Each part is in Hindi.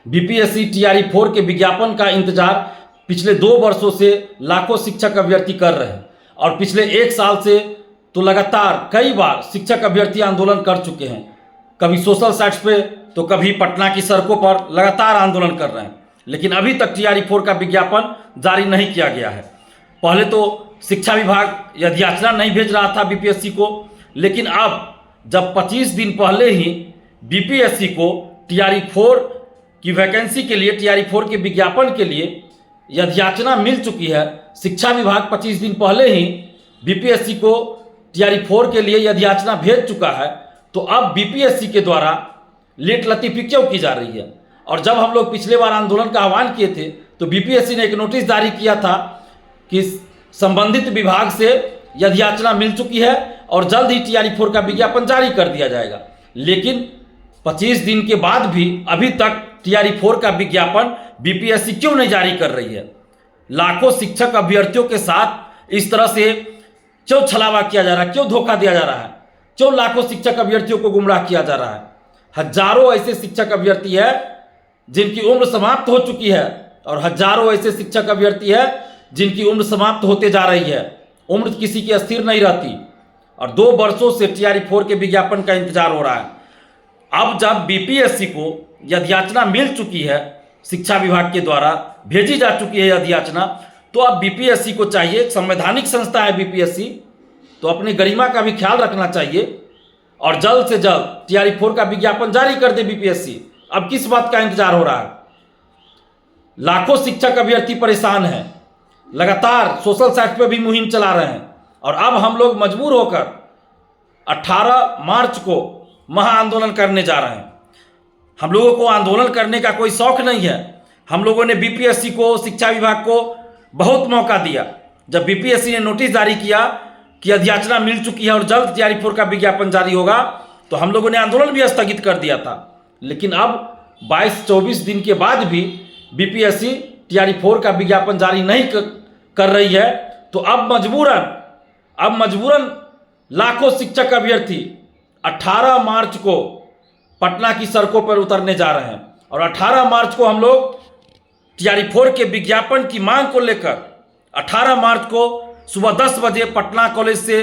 बीपीएससी टीआरई 4 के विज्ञापन का इंतजार पिछले 2 वर्षों से लाखों शिक्षक अभ्यर्थी कर रहे हैं और पिछले 1 साल से तो लगातार कई बार शिक्षक अभ्यर्थी आंदोलन कर चुके हैं। कभी सोशल साइट्स पे तो कभी पटना की सड़कों पर लगातार आंदोलन कर रहे हैं, लेकिन अभी तक टीआरई 4 का विज्ञापन जारी नहीं किया गया है। पहले तो शिक्षा विभाग याचना नहीं भेज रहा था बीपीएससी को, लेकिन अब जब 25 दिन पहले ही बीपीएससी को टीआरई 4 की वैकेंसी के लिए, टीआरई 4 के विज्ञापन के लिए याचना मिल चुकी है, शिक्षा विभाग 25 दिन पहले ही बीपीएससी को टीआरई 4 के लिए याचना भेज चुका है, तो अब बीपीएससी के द्वारा लेट लतीफ़ी क्यों की जा रही है? और जब हम लोग पिछले बार आंदोलन का आह्वान किए थे तो बीपीएससी ने एक नोटिस जारी किया था कि संबंधित विभाग से याचना मिल चुकी है और जल्द ही टीआरई 4 का विज्ञापन जारी कर दिया जाएगा। लेकिन 25 दिन के बाद भी अभी तक टीआरई 4 का विज्ञापन बीपीएससी क्यों नहीं जारी कर रही है? लाखों शिक्षक अभ्यर्थियों के साथ इस तरह से क्यों छलावा किया जा रहा है? क्यों धोखा दिया जा रहा है? क्यों लाखों शिक्षक अभ्यर्थियों को गुमराह किया जा रहा है? हजारों ऐसे शिक्षक अभ्यर्थी है जिनकी उम्र समाप्त हो चुकी है और हजारों ऐसे शिक्षक अभ्यर्थी है जिनकी उम्र समाप्त होते जा रही है। उम्र किसी की अस्थिर नहीं रहती और 2 वर्षों से टीआरई 4 के विज्ञापन का इंतजार हो रहा है। अब जब बीपीएससी को याचना मिल चुकी है, शिक्षा विभाग के द्वारा भेजी जा चुकी है याचना, तो अब बीपीएससी को चाहिए, संवैधानिक संस्था है बीपीएससी, तो अपनी गरिमा का भी ख्याल रखना चाहिए और जल्द से जल्द टीआरई 4 का विज्ञापन जारी कर दे बीपीएससी। अब किस बात का इंतजार हो रहा है? लाखों शिक्षक अभ्यर्थी परेशान हैं, लगातार सोशल साइट पर भी मुहिम चला रहे हैं और अब हम लोग मजबूर होकर 18 मार्च को महाआंदोलन करने जा रहे हैं। हम लोगों को आंदोलन करने का कोई शौक नहीं है। हम लोगों ने बीपीएससी को, शिक्षा विभाग को बहुत मौका दिया। जब बीपीएससी ने नोटिस जारी किया कि याचना मिल चुकी है और जल्द टीआरई 4 का विज्ञापन जारी होगा, तो हम लोगों ने आंदोलन भी स्थगित कर दिया था। लेकिन अब 22-24 दिन के बाद भी बीपीएससी टीआरई 4 का विज्ञापन जारी नहीं कर रही है, तो अब मजबूरन लाखों शिक्षक अभ्यर्थी 18 मार्च को पटना की सड़कों पर उतरने जा रहे हैं और 18 मार्च को हम लोग टीआरई 4 के विज्ञापन की मांग को लेकर 18 मार्च को सुबह 10 बजे पटना कॉलेज से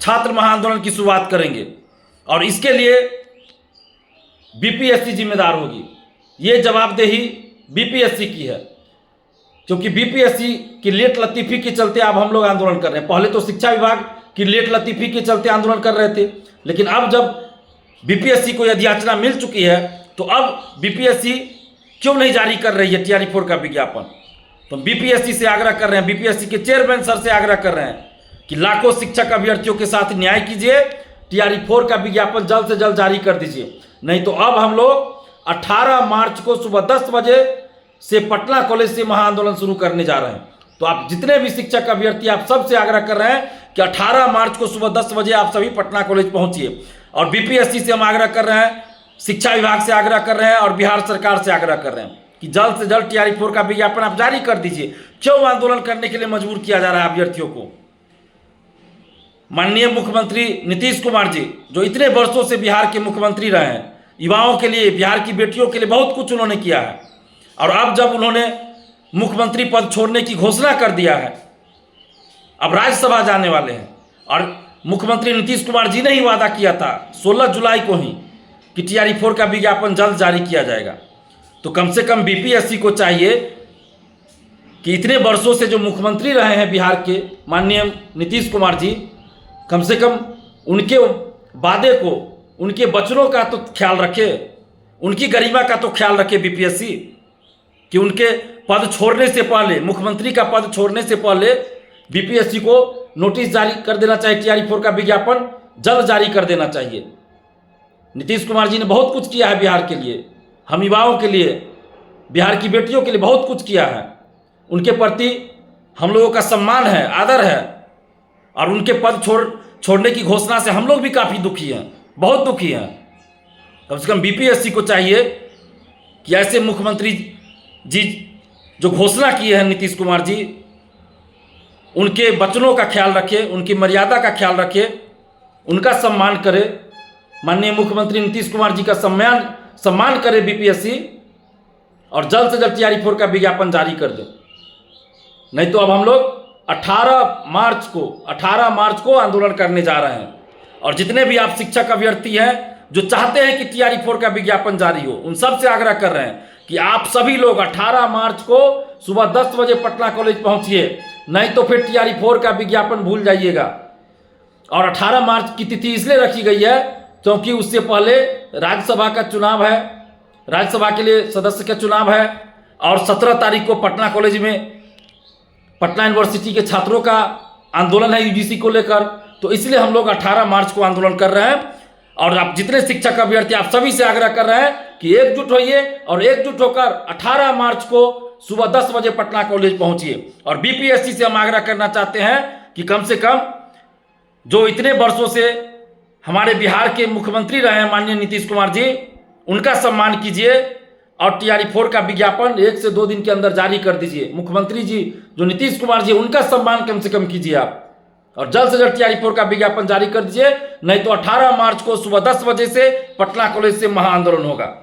छात्र महाआंदोलन की शुरुआत करेंगे और इसके लिए बीपीएससी जिम्मेदार होगी। ये जवाबदेही बीपीएससी की है, क्योंकि बीपीएससी की लेट लतीफ़ी के चलते अब हम लोग आंदोलन कर रहे हैं। पहले तो शिक्षा विभाग की लेट लतीफ़ी के चलते आंदोलन कर रहे थे, लेकिन अब जब बीपीएससी को याचना मिल चुकी है तो अब बीपीएससी क्यों नहीं जारी कर रही है टीआरई 4 का विज्ञापन? तो बीपीएससी से आग्रह कर रहे हैं, बीपीएससी के चेयरमैन सर से आग्रह कर रहे हैं कि लाखों शिक्षक अभ्यर्थियों के साथ न्याय कीजिए, टीआरई 4 का विज्ञापन जल्द से जल्द जारी कर दीजिए। नहीं तो अब हम लोग 18 मार्च को सुबह 10 बजे से पटना कॉलेज से महाआंदोलन शुरू करने जा रहे हैं। तो आप जितने भी शिक्षक अभ्यर्थी, आप सबसे आग्रह कर रहे हैं कि 18 मार्च को सुबह 10 बजे आप सभी पटना कॉलेज पहुंचिए। और बीपीएससी से हम आग्रह कर रहे हैं, शिक्षा विभाग से आग्रह कर रहे हैं और बिहार सरकार से आग्रह कर रहे हैं कि जल्द से जल्द टीआरई 4 का विज्ञापन आप जारी कर दीजिए। क्यों आंदोलन करने के लिए मजबूर किया जा रहा है अभ्यर्थियों को? माननीय मुख्यमंत्री नीतीश कुमार जी, जो इतने वर्षों से बिहार के मुख्यमंत्री रहे हैं, युवाओं के लिए, बिहार की बेटियों के लिए बहुत कुछ उन्होंने किया है और अब जब उन्होंने मुख्यमंत्री पद छोड़ने की घोषणा कर दिया है, अब राज्यसभा जाने वाले हैं और मुख्यमंत्री नीतीश कुमार जी ने ही वादा किया था 16 जुलाई को ही कि टीआरई 4 का विज्ञापन जल्द जारी किया जाएगा। तो कम से कम बीपीएससी को चाहिए कि इतने वर्षों से जो मुख्यमंत्री रहे हैं बिहार के माननीय नीतीश कुमार जी, कम से कम उनके वादे को, उनके वचनों का तो ख्याल रखे, उनकी गरिमा का तो ख्याल रखे बीपीएससी, कि उनके पद छोड़ने से पहले, मुख्यमंत्री का पद छोड़ने से पहले बीपीएससी को नोटिस जारी कर देना चाहिए, टीआरई 4 का विज्ञापन जल्द जारी कर देना चाहिए। नीतीश कुमार जी ने बहुत कुछ किया है बिहार के लिए, हम युवाओं के लिए, बिहार की बेटियों के लिए बहुत कुछ किया है। उनके प्रति हम लोगों का सम्मान है, आदर है और उनके पद छोड़ने की घोषणा से हम लोग भी काफ़ी दुखी हैं, बहुत दुखी हैं। कम से कम बीपीएससी को चाहिए कि ऐसे मुख्यमंत्री जी जो घोषणा किए हैं नीतीश कुमार जी, उनके वचनों का ख्याल रखे, उनकी मर्यादा का ख्याल रखे, उनका सम्मान करे। माननीय मुख्यमंत्री नीतीश कुमार जी का सम्मान करे बीपीएससी और जल्द से जल्द टीआरई 4 का विज्ञापन जारी कर दें। नहीं तो अब हम लोग 18 मार्च को आंदोलन करने जा रहे हैं। और जितने भी आप शिक्षक अभ्यर्थी हैं जो चाहते हैं कि टीआरई 4 का विज्ञापन जारी हो, उन सब से आग्रह कर रहे हैं कि आप सभी लोग 18 मार्च को सुबह 10 बजे पटना कॉलेज पहुंचिए, नहीं तो फिर टीआरई 4 का विज्ञापन भूल जाइएगा। और 18 मार्च की तिथि इसलिए रखी गई है क्योंकि उससे पहले राज्यसभा का चुनाव है, राज्यसभा के लिए सदस्य का चुनाव है, और 17 तारीख को पटना कॉलेज में पटना यूनिवर्सिटी के छात्रों का आंदोलन है यूजीसी को लेकर। तो इसलिए हम लोग 18 मार्च को आंदोलन कर रहे हैं। और आप जितने शिक्षक अभ्यर्थी, आप सभी से आग्रह कर रहे हैं कि एकजुट होइए और एकजुट होकर 18 मार्च को सुबह 10 बजे पटना कॉलेज पहुंचिए। और बीपीएससी से हम आग्रह करना चाहते हैं कि कम से कम जो इतने वर्षों से हमारे बिहार के मुख्यमंत्री रहे हैं माननीय नीतीश कुमार जी, उनका सम्मान कीजिए और टीआरई 4 का विज्ञापन 1 से 2 दिन के अंदर जारी कर दीजिए। मुख्यमंत्री जी जो नीतीश कुमार जी, उनका सम्मान कम से कम कीजिए आप, और जल्द से जल्द टीआरई 4 का विज्ञापन जारी कर दीजिए। नहीं तो 18 मार्च को सुबह 10 बजे से पटना कॉलेज से महा आंदोलन होगा।